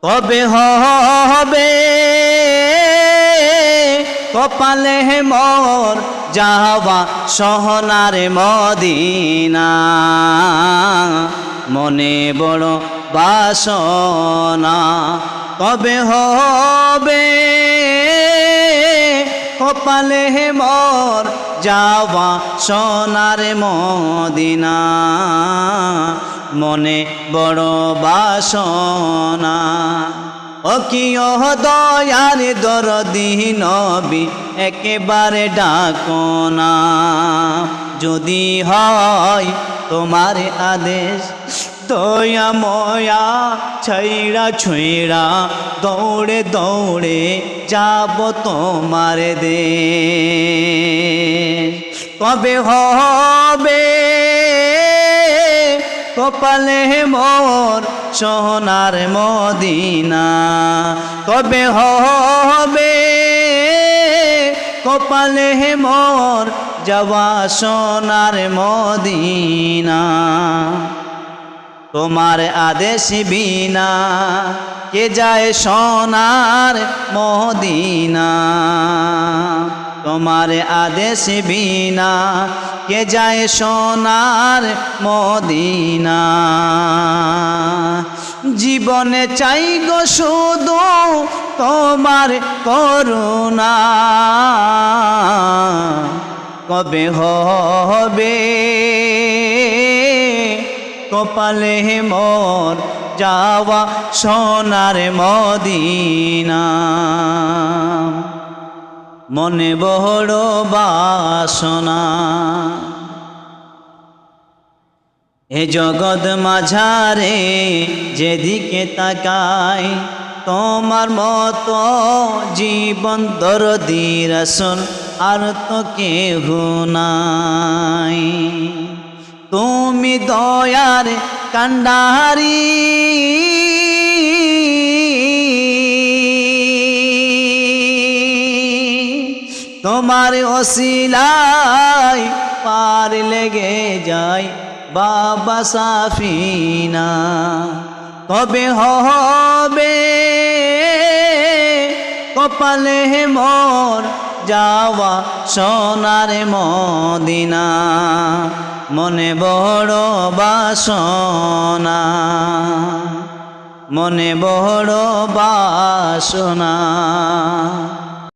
কবে হবে কপালে মোর যাওয়া সোনার মদিনা, মনে বড় বাসনা। কবে হবে কপালে মোর যাওয়া সোনার মদিনা, মনে বড় বাসনা। ও কি ও দয়ার দরদি নবী একেবারে ডাকো না, যদি হয় তোমার আদেশ দয়া ময়া ছাইড়া ছুঁড়া দৌড়ে দৌড়ে যাব তোমার দেশ। কবে হবে কপালে মোর সোনার মদিনা, কবে হবে কপালে মোর যাওয়া সোনার মদিনা। তোমার আদেশ বিনা কে যায় সোনার মদিনা, তোমার আদেশ বিনা কে যায় সোনার মদিনা। জীবনে চাই গো শুধু তোমার করুণা, কবে হবে কপালে মোর যাওয়া সোনার মদিনা, মনে বড় বাসনা। এ জগৎ মাঝারে যেদিকে তাকাই তোমার মতো জীবন দরদি রাসূল আর তো কেহ নাই। তুমি দয়ার কান্ডারি তোমার ওসিলায় পার লেগে যায় বাবা সাফিনা। কবে হবে কপালে মোর যাওয়া সোনার মদিনা, মনে বড় বাসনা, মনে বড় বাসনা।